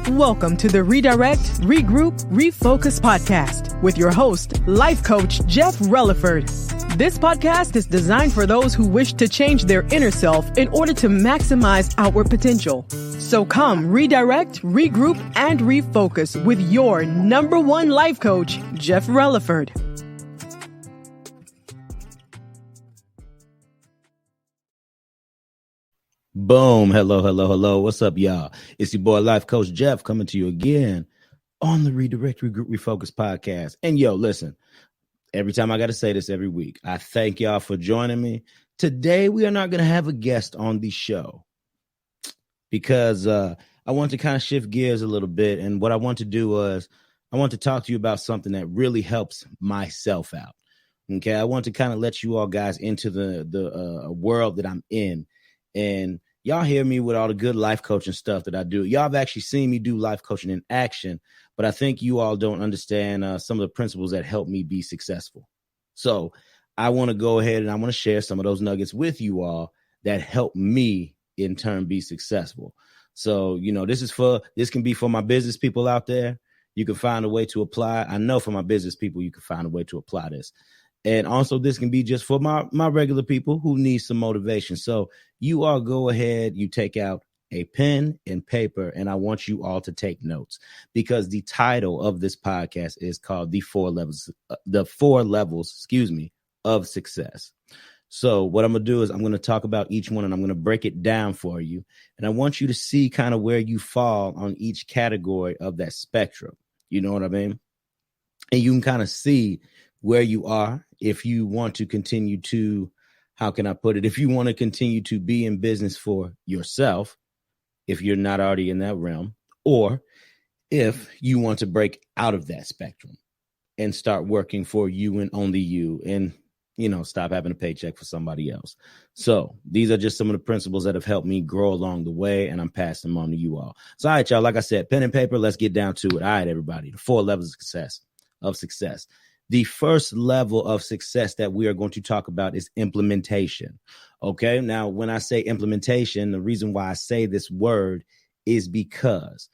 Welcome to the Redirect, Regroup, Refocus podcast with your host, life coach Jeff Relaford. This podcast is designed for those who wish to change their inner self in order to maximize outward potential. So come redirect, regroup, and refocus with your number one life coach, Jeff Relaford. Boom. Hello. What's up, y'all? It's your boy, Life Coach Jeff, coming to you again on the Redirect, Regroup, Refocus podcast. And yo, listen, every time I got to say this every week, I thank y'all for joining me. Today, we are not going to have a guest on the show because I want to kind of shift gears a little bit. And what I want to do is I want to talk to you about something that really helps myself out. Okay, I want to kind of let you all guys into the world that I'm in. And y'all hear me with all the good life coaching stuff that I do. Y'all have actually seen me do life coaching in action, but I think you all don't understand some of the principles that help me be successful. So I want to go ahead and I want to share some of those nuggets with you all that help me in turn be successful. So, you know, this can be for my business people out there. You can find a way to apply. I know for my business people, you can find a way to apply this. And also this can be just for my regular people who need some motivation. So you all go ahead, you take out a pen and paper, and I want you all to take notes because the title of this podcast is called the four levels of success. So what I'm going to do is I'm going to talk about each one and I'm going to break it down for you. And I want you to see kind of where you fall on each category of that spectrum. You know what I mean? And you can kind of see where you are if you want to continue to, how can I put it? If you want to continue to be in business for yourself, if you're not already in that realm, or if you want to break out of that spectrum and start working for you and only you and, you know, stop having a paycheck for somebody else. So these are just some of the principles that have helped me grow along the way, and I'm passing them on to you all. So, all right, y'all, like I said, pen and paper, let's get down to it. All right, everybody, the 4 levels of success. The first level of success that we are going to talk about is implementation. Okay. Now, when I say implementation, the reason why I say this word is because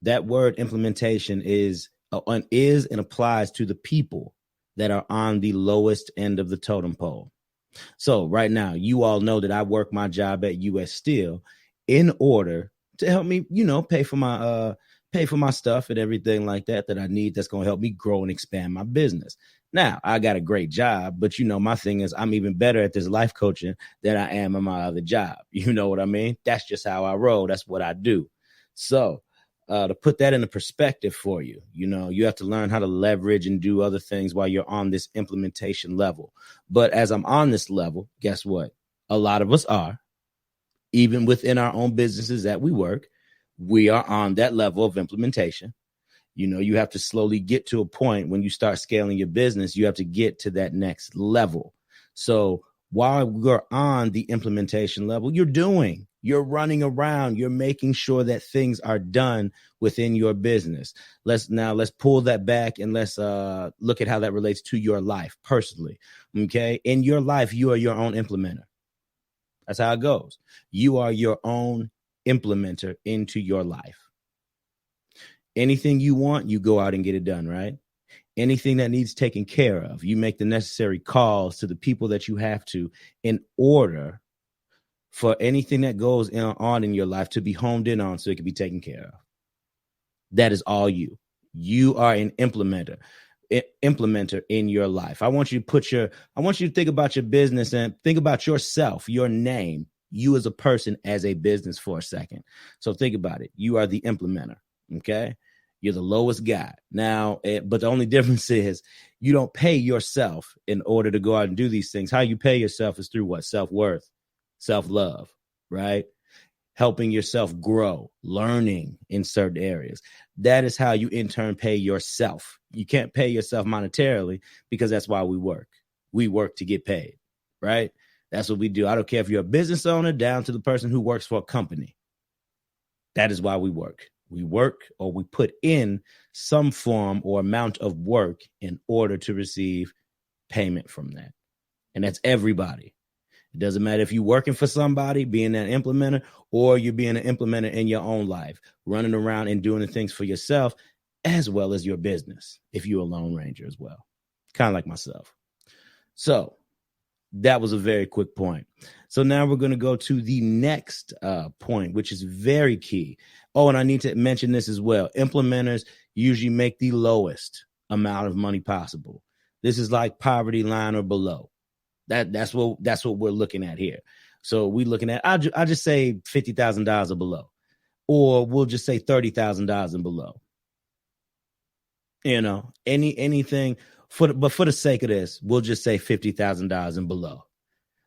that word implementation is and applies to the people that are on the lowest end of the totem pole. So right now, you all know that I work my job at US Steel in order to help me, you know, pay for my stuff and everything like that I need that's going to help me grow and expand my business. Now, I got a great job, but, you know, my thing is I'm even better at this life coaching than I am in my other job. You know what I mean? That's just how I roll. That's what I do. So to put that into perspective for you, you know, you have to learn how to leverage and do other things while you're on this implementation level. But as I'm on this level, guess what? A lot of us are, even within our own businesses that we work, we are on that level of implementation. You know, you have to slowly get to a point when you start scaling your business, you have to get to that next level. So while we're on the implementation level, you're running around, you're making sure that things are done within your business. Let's pull that back and let's look at how that relates to your life personally. Okay. In your life, you are your own implementer. That's how it goes. You are your own implementer into your life. Anything you want, you go out and get it done, right? Anything that needs taken care of, you make the necessary calls to the people that you have to in order for anything that goes on in your life to be homed in on so it can be taken care of. That is all you. You are an implementer in your life. I want you to think about your business and think about yourself, your name, you as a person, as a business for a second. So think about it. You are the implementer. Okay. You're the lowest guy now, but the only difference is you don't pay yourself in order to go out and do these things. How you pay yourself is through what? Self-worth, self-love, right? Helping yourself grow, learning in certain areas. That is how you in turn pay yourself. You can't pay yourself monetarily because that's why we work. We work to get paid, right? That's what we do. I don't care if you're a business owner down to the person who works for a company. That is why we work. We work or we put in some form or amount of work in order to receive payment from that. And that's everybody. It doesn't matter if you're working for somebody, being an implementer, or you're being an implementer in your own life, running around and doing the things for yourself as well as your business, if you're a Lone Ranger as well, kind of like myself. So that was a very quick point. So now we're going to go to the next point, which is very key. Oh, and I need to mention this as well. Implementers usually make the lowest amount of money possible. This is like poverty line or below. That's what we're looking at here. So we're looking at, I'll just say $50,000 or below, or we'll just say $30,000 and below. You know, anything but for the sake of this, we'll just say $50,000 and below.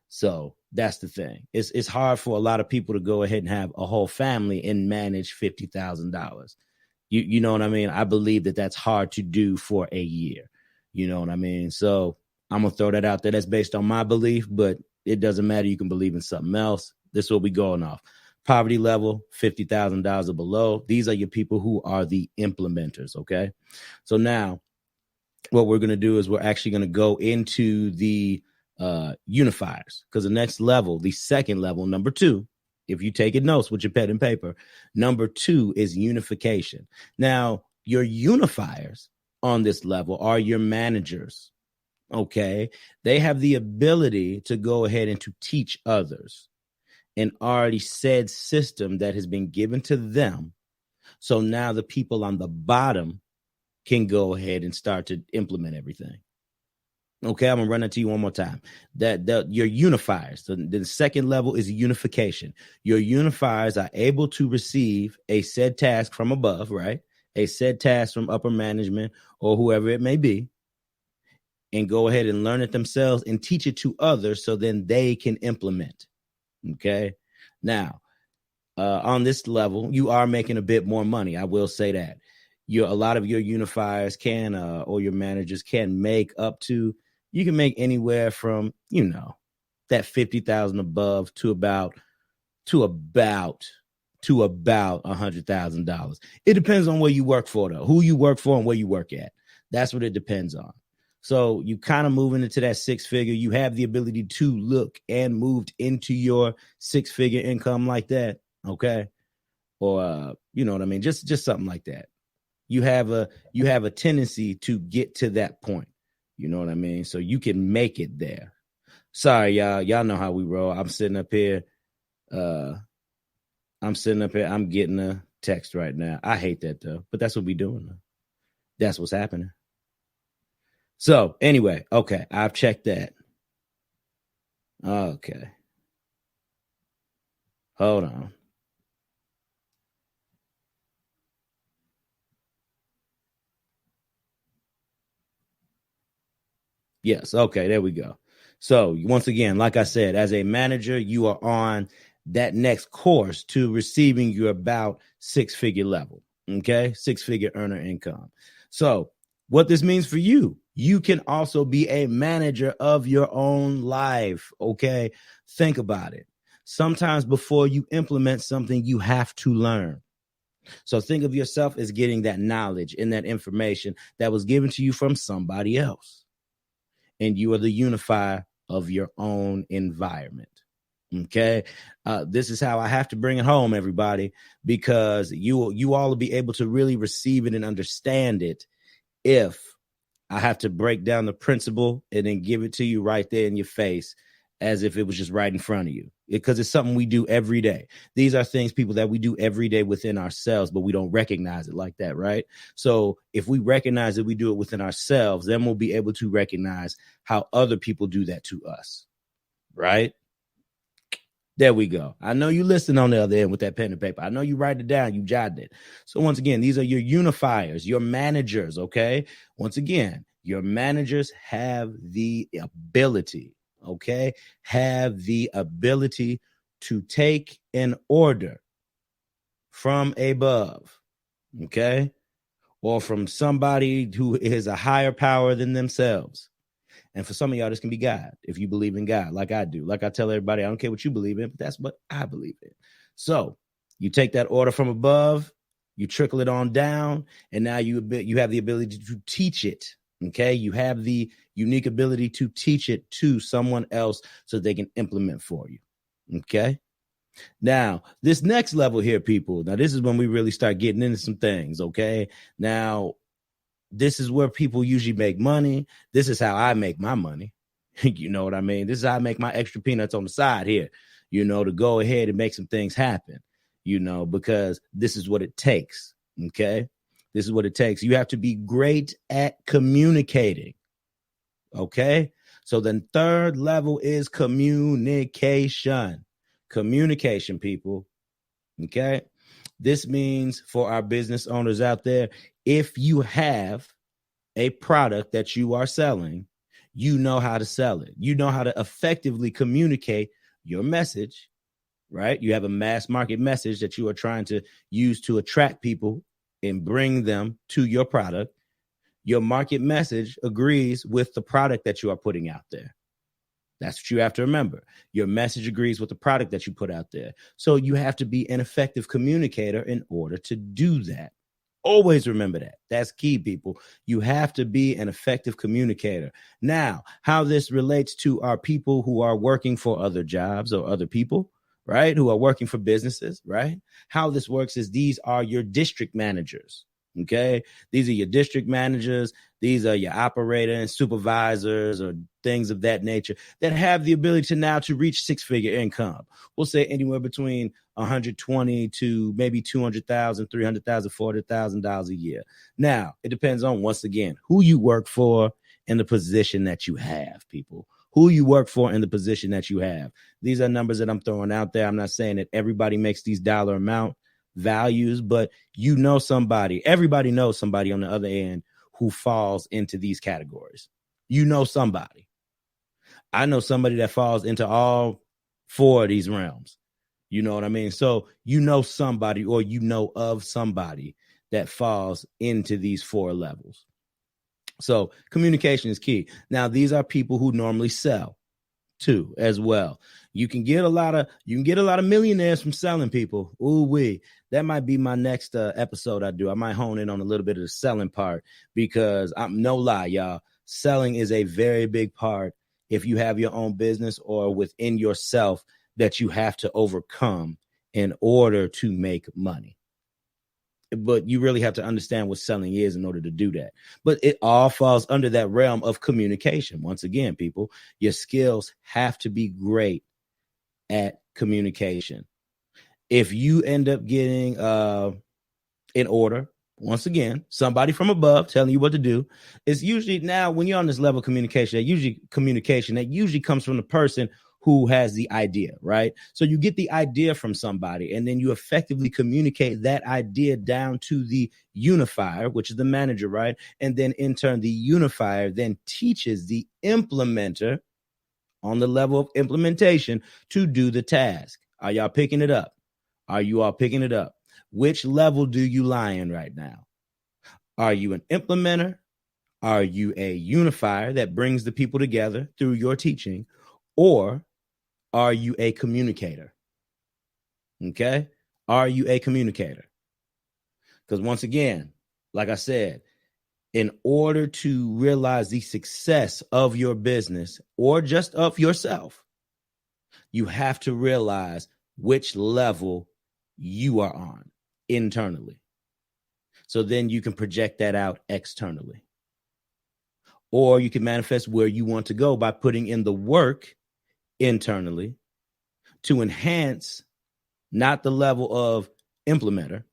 So that's the thing. It's hard for a lot of people to go ahead and have a whole family and manage $50,000. You know what I mean? I believe that that's hard to do for a year. You know what I mean? So I'm going to throw that out there. That's based on my belief, but it doesn't matter. You can believe in something else. This will be going off. Poverty level, $50,000 or below. These are your people who are the implementers, okay? So now what we're going to do is we're actually going to go into the unifiers, because the next level, the second level, number 2, if you take notes with your pen and paper, number 2 is unification. Now, your unifiers on this level are your managers, okay? They have the ability to go ahead and to teach others an already said system that has been given to them. So now the people on the bottom can go ahead and start to implement everything. Okay, I'm gonna run that to you one more time. That your unifiers, the second level is unification. Your unifiers are able to receive a said task from above, right? A said task from upper management or whoever it may be, and go ahead and learn it themselves and teach it to others so then they can implement. Okay, now on this level, you are making a bit more money. I will say that. A lot of your unifiers can or your managers can make up to, you can make anywhere from, you know, that 50,000 above to about $100,000. It depends on where you work for, though, who you work for and where you work at. That's what it depends on. So you kind of moving into that 6-figure. You have the ability to look and moved into your 6-figure income like that. Okay. Or, you know what I mean? Just something like that. You have a tendency to get to that point. You know what I mean? So you can make it there. Sorry, y'all. Y'all know how we roll. I'm sitting up here. I'm getting a text right now. I hate that, though. But that's what we're doing. That's what's happening. So anyway, okay. I've checked that. Okay. Hold on. Yes. Okay. There we go. So once again, like I said, as a manager, you are on that next course to receiving your about 6-figure level. Okay. 6-figure earner income. So what this means for you, you can also be a manager of your own life. Okay. Think about it. Sometimes before you implement something, you have to learn. So think of yourself as getting that knowledge and that information that was given to you from somebody else. And you are the unifier of your own environment. Okay. This is how I have to bring it home, everybody, because you all will be able to really receive it and understand it if I have to break down the principle and then give it to you right there in your face as if it was just right in front of you, because it's something we do every day. These are things, people, that we do every day within ourselves, but we don't recognize it like that, right? So if we recognize that we do it within ourselves, then we'll be able to recognize how other people do that to us, right? There we go. I know you listen on the other end with that pen and paper. I know you write it down, you jotted it. So once again, these are your unifiers, your managers, okay? Once again, your managers have the ability, okay? Have the ability to take an order from above, okay? Or from somebody who is a higher power than themselves. And for some of y'all, this can be God, if you believe in God, like I do. Like I tell everybody, I don't care what you believe in, but that's what I believe in. So you take that order from above, you trickle it on down, and now you have the ability to teach it, okay? You have the unique ability to teach it to someone else so they can implement for you. Okay. Now, this next level here, people, now this is when we really start getting into some things. Okay. Now, this is where people usually make money. This is how I make my money. You know what I mean? This is how I make my extra peanuts on the side here, to go ahead and make some things happen, because this is what it takes. Okay. This is what it takes. You have to be great at communicating. Okay. So then third level is communication. Communication, people. Okay. This means for our business owners out there, if you have a product that you are selling, you know how to sell it. You know how to effectively communicate your message, right? You have a mass market message that you are trying to use to attract people and bring them to your product. Your market message agrees with the product that you are putting out there. That's what you have to remember. Your message agrees with the product that you put out there. So you have to be an effective communicator in order to do that. Always remember that. That's key, people. You have to be an effective communicator. Now, how this relates to our people who are working for other jobs or other people, right, who are working for businesses, right? How this works is these are your district managers. Okay. These are your district managers. These are your operator and supervisors or things of that nature that have the ability to now to reach six-figure income. We'll say anywhere between 120 to maybe 200,000, 300,000, $400,000 a year. Now, it depends on, once again, who you work for and the position that you have, people. Who you work for and the position that you have. These are numbers that I'm throwing out there. I'm not saying that everybody makes these dollar amount values, but everybody knows somebody on the other end who falls into these categories. Somebody. I know somebody that falls into all four of these realms. You know what I mean? So somebody, or of somebody that falls into these four levels. So communication is key. Now, these are people who normally sell too, as well. You can get a lot of millionaires from selling, people. Ooh-wee. That might be my next episode I do. I might hone in on a little bit of the selling part, because I'm no lie, y'all. Selling is a very big part if you have your own business or within yourself that you have to overcome in order to make money. But you really have to understand what selling is in order to do that. But it all falls under that realm of communication. Once again, people, your skills have to be great at communication. If you end up getting an order, once again, somebody from above telling you what to do, it's usually, now when you're on this level of communication, that usually comes from the person who has the idea, right? So you get the idea from somebody, and then you effectively communicate that idea down to the unifier, which is the manager, right? And then in turn, the unifier then teaches the implementer on the level of implementation to do the task. Are y'all picking it up? Are you all picking it up? Which level do you lie in right now? Are you an implementer? Are you a unifier that brings the people together through your teaching? Or are you a communicator? Okay. Are you a communicator? Because once again, like I said, in order to realize the success of your business or just of yourself, you have to realize which level you are on internally. So then you can project that out externally. Or you can manifest where you want to go by putting in the work internally to enhance not the level of implementer,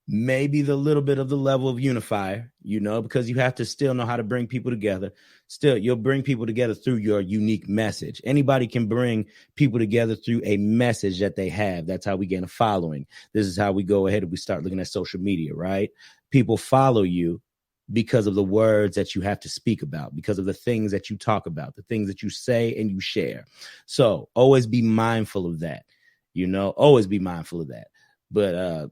maybe the little bit of the level of unifier, because you have to still know how to bring people together. Still, you'll bring people together through your unique message. Anybody can bring people together through a message that they have. That's how we gain a following. This is how we go ahead and we start looking at social media, right? People follow you because of the words that you have to speak about, because of the things that you talk about, the things that you say and you share. So always be mindful of that, always be mindful of that. But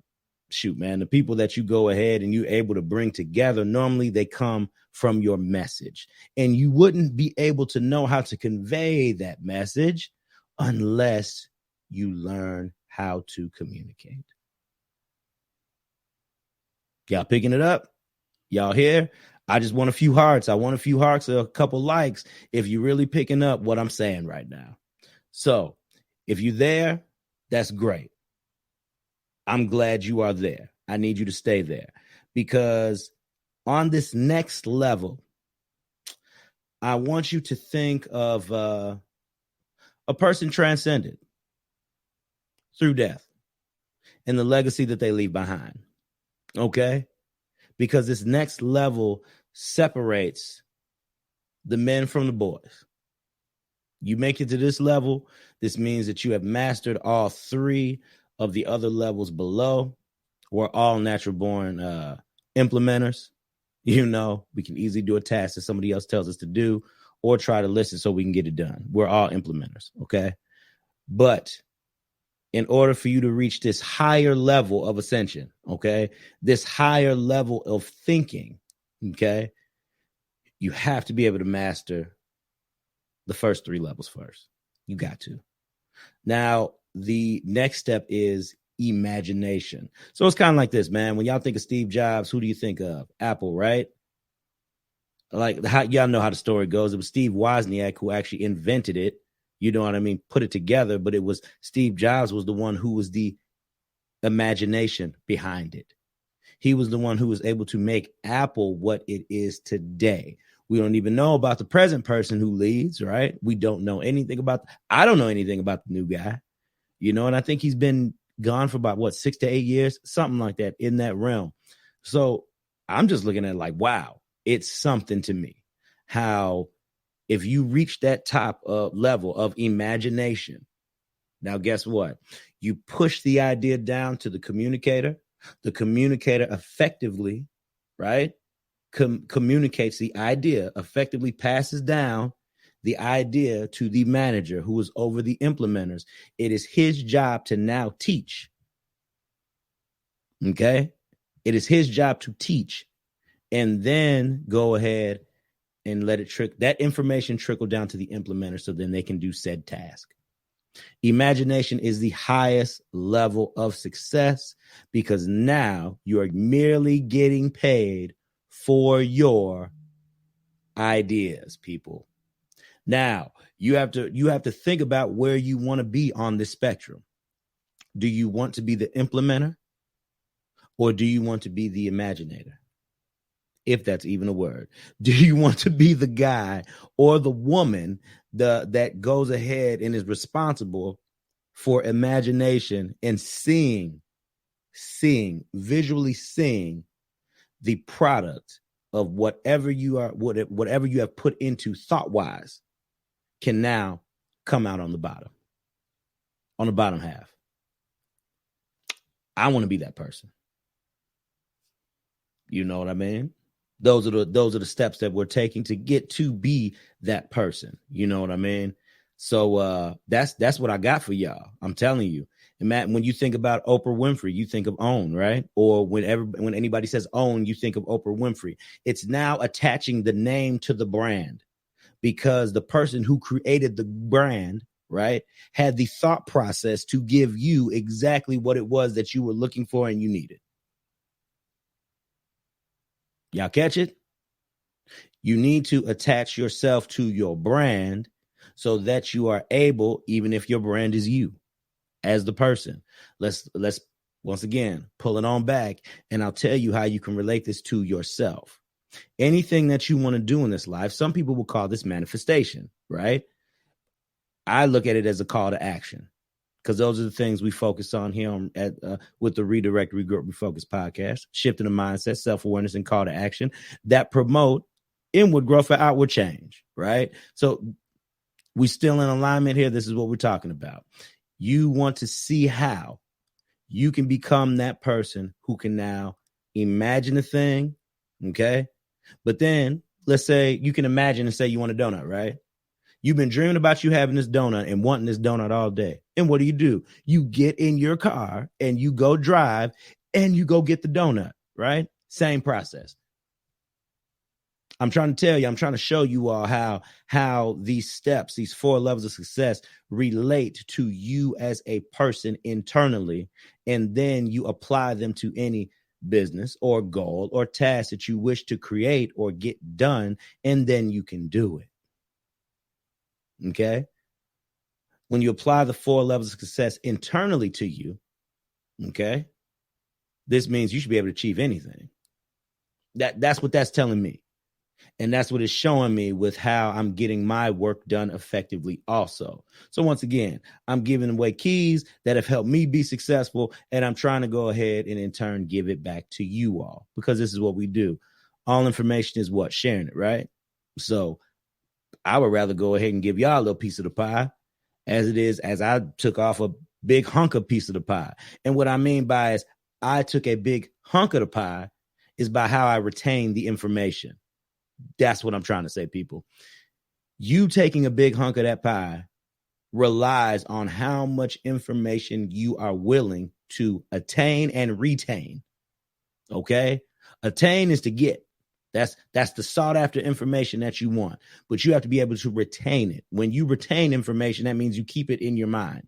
shoot, man, the people that you go ahead and you're able to bring together, normally they come from your message, and you wouldn't be able to know how to convey that message unless you learn how to communicate. Y'all picking it up? Y'all here? I just want a few hearts. I want a few hearts or a couple likes if you're really picking up what I'm saying right now. So if you're there, that's great. I'm glad you are there. I need you to stay there because on this next level, I want you to think of a person transcended through death and the legacy that they leave behind. Okay? Because this next level separates the men from the boys. You make it to this level, this means that you have mastered all three of the other levels below. We're all natural born implementers. You know, we can easily do a task that somebody else tells us to do or try to listen so we can get it done. We're all implementers, okay? But in order for you to reach this higher level of ascension, okay, this higher level of thinking, okay, you have to be able to master the first three levels first. You got to. Now, the next step is imagination. So it's kind of like this, man. When y'all think of Steve Jobs, who do you think of? Apple, right? Like, y'all know how the story goes. It was Steve Wozniak who actually invented it. You know what I mean? Put it together, but it was Steve Jobs was the one who was the imagination behind it. He was the one who was able to make Apple what it is today. We don't even know about the present person who leads, right? We don't know anything about, I don't know anything about the new guy, you know, and I think he's been gone for about 6 to 8 years, something like that in that realm. So I'm just looking at it like, wow, it's something to me how if you reach that top level of imagination, now guess what? You push the idea down to the communicator effectively, right? Communicates the idea, effectively passes down the idea to the manager who is over the implementers. It is his job to now teach. Okay? It is his job to teach and then go ahead and let it that information trickle down to the implementer so then they can do said task. Imagination is the highest level of success because now you are merely getting paid for your ideas, people. Now, you have to think about where you want to be on this spectrum. Do you want to be the implementer or do you want to be the imaginator? If that's even a word. Do you want to be the guy or the woman that goes ahead and is responsible for imagination and visually seeing the product of whatever you have put into thought-wise can now come out on the bottom half. I want to be that person. You know what I mean? Those are the steps that we're taking to get to be that person. You know what I mean? So that's what I got for y'all. I'm telling you. And Matt, when you think about Oprah Winfrey, you think of OWN, right? Or when anybody says OWN, you think of Oprah Winfrey. It's now attaching the name to the brand because the person who created the brand, right, had the thought process to give you exactly what it was that you were looking for and you needed. Y'all catch it? You need to attach yourself to your brand so that you are able, even if your brand is you as the person. Let's once again pull it on back, and I'll tell you how you can relate this to yourself. Anything that you want to do in this life, some people will call this manifestation, right? I look at it as a call to action because those are the things we focus on here with the Redirect, Regroup, Refocus podcast, shifting the mindset, self-awareness, and call to action that promote inward growth and outward change, right? So we still in alignment here. This is what we're talking about. You want to see how you can become that person who can now imagine a thing, okay? But then let's say you can imagine and say you want a donut, right? You've been dreaming about you having this donut and wanting this donut all day. And what do? You get in your car and you go drive and you go get the donut, right? Same process. I'm trying to tell you, I'm trying to show you all how these steps, these 4 levels of success relate to you as a person internally. And then you apply them to any business or goal or task that you wish to create or get done, and then you can do it. Okay? When you apply the 4 levels of success internally to you, okay, this means you should be able to achieve anything. That's what that's telling me. And that's what it's showing me with how I'm getting my work done effectively also. So once again, I'm giving away keys that have helped me be successful, and I'm trying to go ahead and in turn give it back to you all, because this is what we do. All information is what? Sharing it, right? So I would rather go ahead and give y'all a little piece of the pie as I took off a big hunk of piece of the pie. And what I mean by is I took a big hunk of the pie is by how I retain the information. That's what I'm trying to say, people. You taking a big hunk of that pie relies on how much information you are willing to attain and retain. Okay? Attain is to get. That's the sought after information that you want, but you have to be able to retain it. When you retain information, that means you keep it in your mind.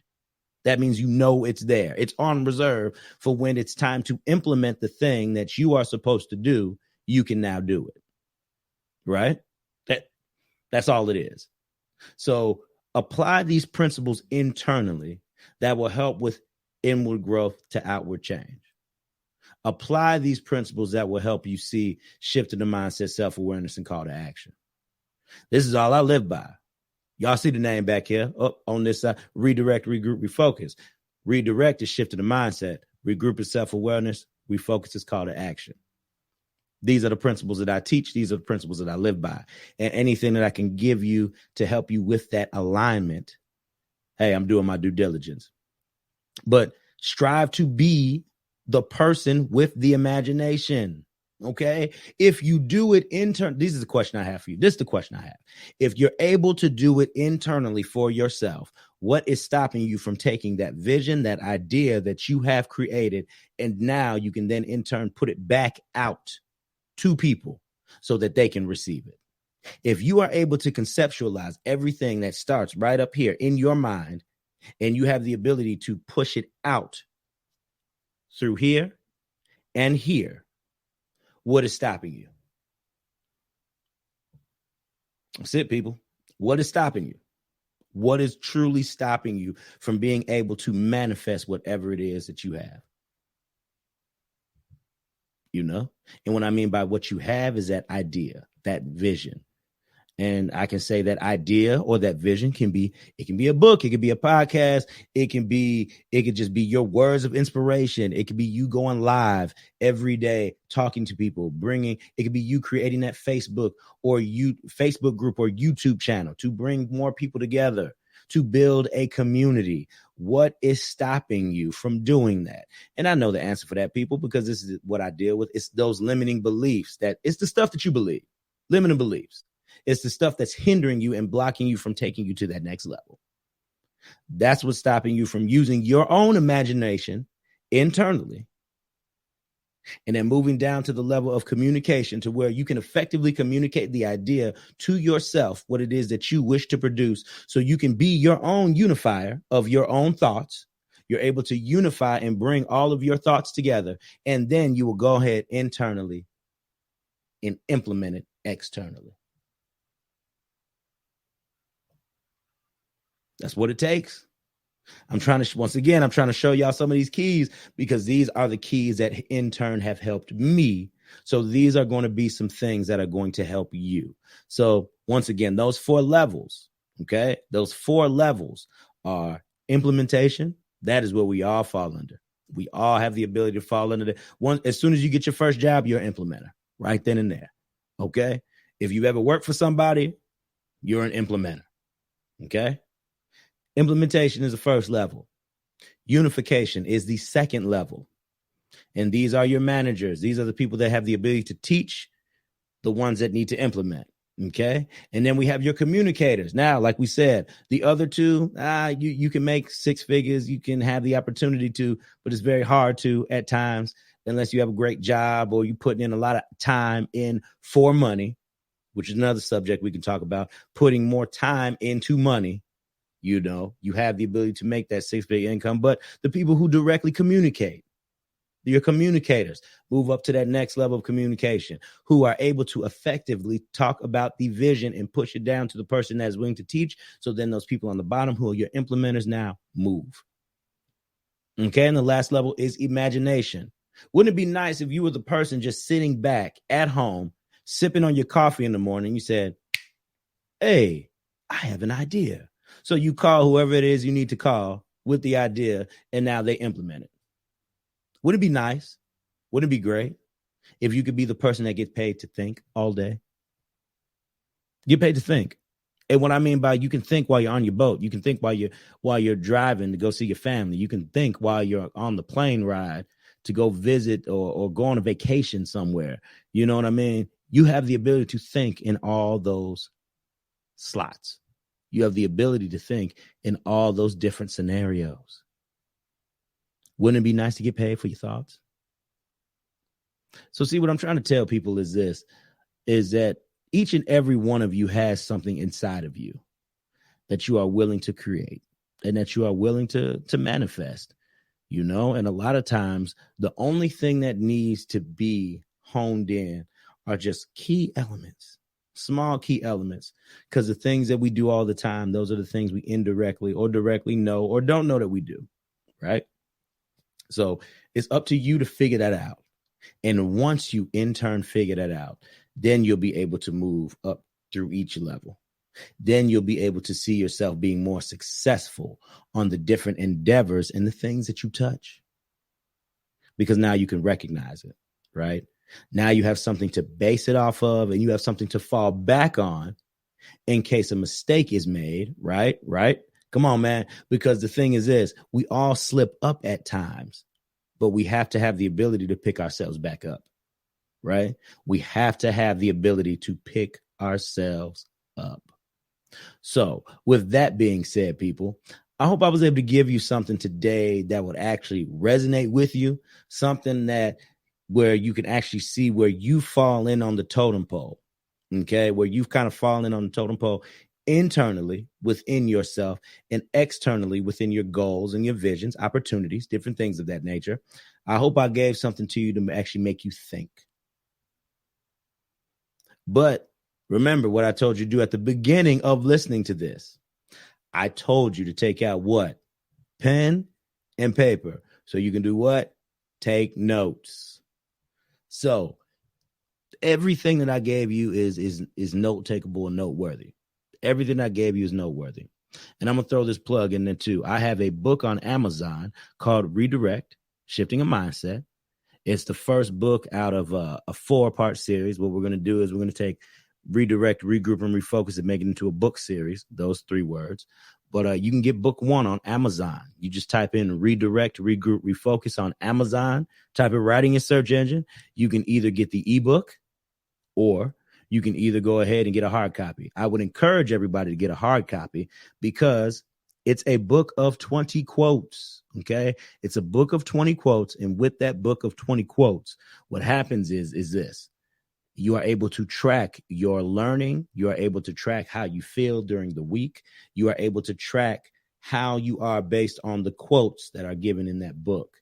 That means you know it's there. It's on reserve for when it's time to implement the thing that you are supposed to do, you can now do it. Right? That's all it is. So apply these principles internally that will help with inward growth to outward change. Apply these principles that will help you see shift in the mindset, self-awareness, and call to action. This is all I live by. Y'all see the name back here on this side: redirect, regroup, refocus. Redirect is shift in the mindset. Regroup is self-awareness. Refocus is call to action. These are the principles that I teach. These are the principles that I live by. And anything that I can give you to help you with that alignment, hey, I'm doing my due diligence. But strive to be the person with the imagination. Okay? If you do it internally, this is the question I have for you. This is the question I have. If you're able to do it internally for yourself, what is stopping you from taking that vision, that idea that you have created, and now you can then in turn put it back out to people so that they can receive it? If you are able to conceptualize everything that starts right up here in your mind, and you have the ability to push it out through here and here, what is stopping you? That's it, people. What is stopping you? What is truly stopping you from being able to manifest whatever it is that you have? You know? And what I mean by what you have is that idea, that vision. And I can say that idea or that vision can be a book, it can be a podcast, it could just be your words of inspiration. It could be you going live every day, talking to people, it could be you creating that Facebook group or YouTube channel to bring more people together, to build a community. What is stopping you from doing that? And I know the answer for that, people, because this is what I deal with. It's those limiting beliefs. That it's the stuff that you believe, limiting beliefs. It's the stuff that's hindering you and blocking you from taking you to that next level. That's what's stopping you from using your own imagination internally and then moving down to the level of communication to where you can effectively communicate the idea to yourself, what it is that you wish to produce, so you can be your own unifier of your own thoughts. You're able to unify and bring all of your thoughts together, and then you will go ahead internally and implement it externally. That's what it takes. I'm trying to show y'all some of these keys, because these are the keys that in turn have helped me. So these are going to be some things that are going to help you. So once again, those 4 levels, okay? Those 4 levels are implementation. That is what we all fall under. We all have the ability to fall under that. As soon as you get your first job, you're an implementer right then and there. Okay? If you've ever worked for somebody, you're an implementer. Okay? Implementation is the first level. Unification is the second level. And these are your managers. These are the people that have the ability to teach the ones that need to implement. Okay. And then we have your communicators. Now, like we said, the other 2, you can make 6 figures. You can have the opportunity to, but it's very hard to at times, unless you have a great job or you're putting in a lot of time in for money, which is another subject we can talk about, putting more time into money. You know, you have the ability to make that 6-figure income, but the people who directly communicate, Your communicators move up to that next level of communication, who are able to effectively talk about the vision and push it down to the person that's willing to teach. So then those people on the bottom who are your implementers now move. Okay, and the last level is imagination. Wouldn't it be nice if you were the person just sitting back at home, sipping on your coffee in the morning, you said, hey, I have an idea. So you call whoever it is you need to call with the idea, and now they implement it. Wouldn't it be nice? Wouldn't it be great if you could be the person that gets paid to think all day? Get paid to think. And what I mean by you can think while you're on your boat. You can think while you're driving to go see your family. You can think while you're on the plane ride to go visit or go on a vacation somewhere. You know what I mean? You have the ability to think in all those slots. You have the ability to think in all those different scenarios. Wouldn't it be nice to get paid for your thoughts? So see, what I'm trying to tell people is this, is that each and every one of you has something inside of you that you are willing to create and that you are willing to manifest, you know, and a lot of times the only thing that needs to be honed in are just key elements, small key elements, because the things that we do all the time, those are the things we indirectly or directly know or don't know that we do, right? So it's up to you to figure that out. And once you in turn figure that out, then you'll be able to move up through each level. Then you'll be able to see yourself being more successful on the different endeavors and the things that you touch. Because now you can recognize it, right? Now you have something to base it off of, and you have something to fall back on in case a mistake is made, right? Right? Come on, man. Because the thing is this, we all slip up at times, but we have to have the ability to pick ourselves back up, right? We have to have the ability to pick ourselves up. So with that being said, people, I hope I was able to give you something today that would actually resonate with you, something that where you can actually see where you fall in on the totem pole, okay, where you've kind of fallen on the totem pole internally within yourself and externally within your goals and your visions, opportunities, different things of that nature. I hope I gave something to you to actually make you think. But remember what I told you to do at the beginning of listening to this. I told you to take out what? Pen and paper. So you can do what? Take notes. So everything that I gave you is note takeable and noteworthy. Everything I gave you is noteworthy. And I'm going to throw this plug in there too. I have a book on Amazon called Redirect, Shifting a Mindset. It's the first book out of a 4-part series. What we're going to do is we're going to take redirect, regroup, and refocus and make it into a book series, those 3 words. But you can get book 1 on Amazon. You just type in redirect, regroup, refocus on Amazon. Type it right in your search engine. You can either get the ebook or you can either go ahead and get a hard copy. I would encourage everybody to get a hard copy because it's a book of 20 quotes, okay? It's a book of 20 quotes, and with that book of 20 quotes, what happens is this. You are able to track your learning. You are able to track how you feel during the week. You are able to track how you are based on the quotes that are given in that book.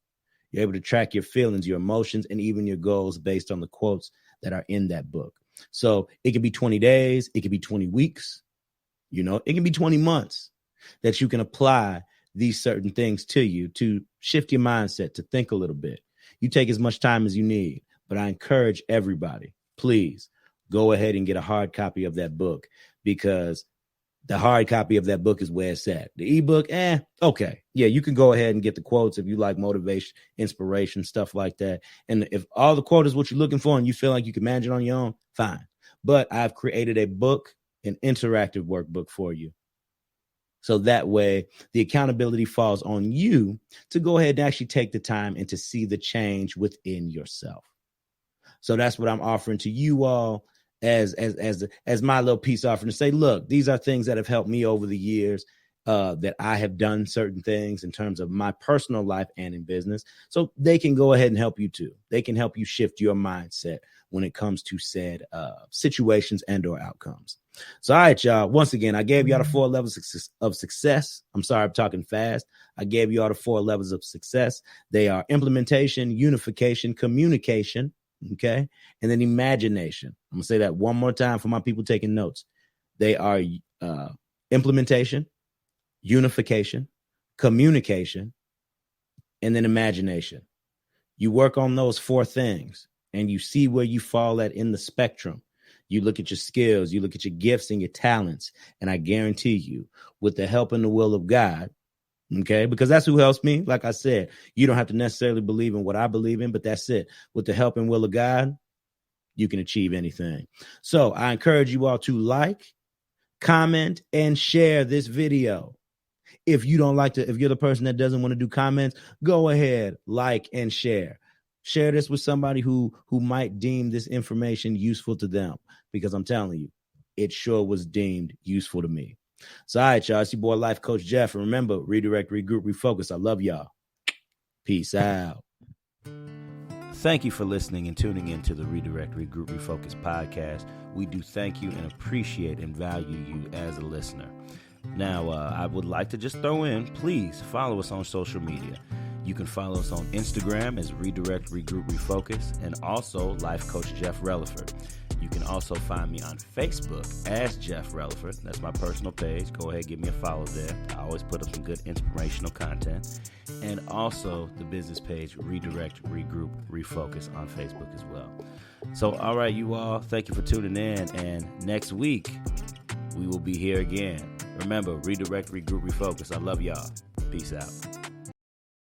You're able to track your feelings, your emotions, and even your goals based on the quotes that are in that book. So it could be 20 days. It could be 20 weeks. You know, it can be 20 months that you can apply these certain things to you to shift your mindset, to think a little bit. You take as much time as you need, but I encourage everybody, please go ahead and get a hard copy of that book, because the hard copy of that book is where it's at. The ebook, okay. Yeah, you can go ahead and get the quotes if you like motivation, inspiration, stuff like that. And if all the quote is what you're looking for and you feel like you can manage it on your own, fine. But I've created a book, an interactive workbook for you. So that way the accountability falls on you to go ahead and actually take the time and to see the change within yourself. So that's what I'm offering to you all as my little peace offering, to say, look, these are things that have helped me over the years, that I have done certain things in terms of my personal life and in business. So they can go ahead and help you too. They can help you shift your mindset when it comes to said situations and or outcomes. So, all right, y'all. Once again, I gave y'all the 4 levels of success. I'm sorry, I'm talking fast. I gave y'all the 4 levels of success. They are implementation, unification, communication, okay, and then imagination. I'm going to say that one more time for my people taking notes. They are implementation, unification, communication, and then imagination. You work on those 4 things, and you see where you fall at in the spectrum. You look at your skills, you look at your gifts and your talents, and I guarantee you, with the help and the will of God, okay, because that's who helps me. Like I said, you don't have to necessarily believe in what I believe in, but that's it. With the help and will of God, you can achieve anything. So I encourage you all to like, comment, and share this video. If you don't like to, if you're the person that doesn't want to do comments, go ahead, like and share. Share this with somebody who might deem this information useful to them, because I'm telling you, it sure was deemed useful to me. So, all right, y'all. It's your boy, Life Coach Jeff. And remember, redirect, regroup, refocus. I love y'all. Peace out. Thank you for listening and tuning in to the Redirect, Regroup, Refocus podcast. We do thank you and appreciate and value you as a listener. Now, I would like to just throw in, please follow us on social media. You can follow us on Instagram as Redirect, Regroup, Refocus, and also Life Coach Jeff Relaford. You can also find me on Facebook as Jeff Relaford. That's my personal page. Go ahead, give me a follow there. I always put up some good inspirational content. And also the business page, Redirect, Regroup, Refocus on Facebook as well. So, all right, you all, thank you for tuning in. And next week, we will be here again. Remember, redirect, regroup, refocus. I love y'all. Peace out.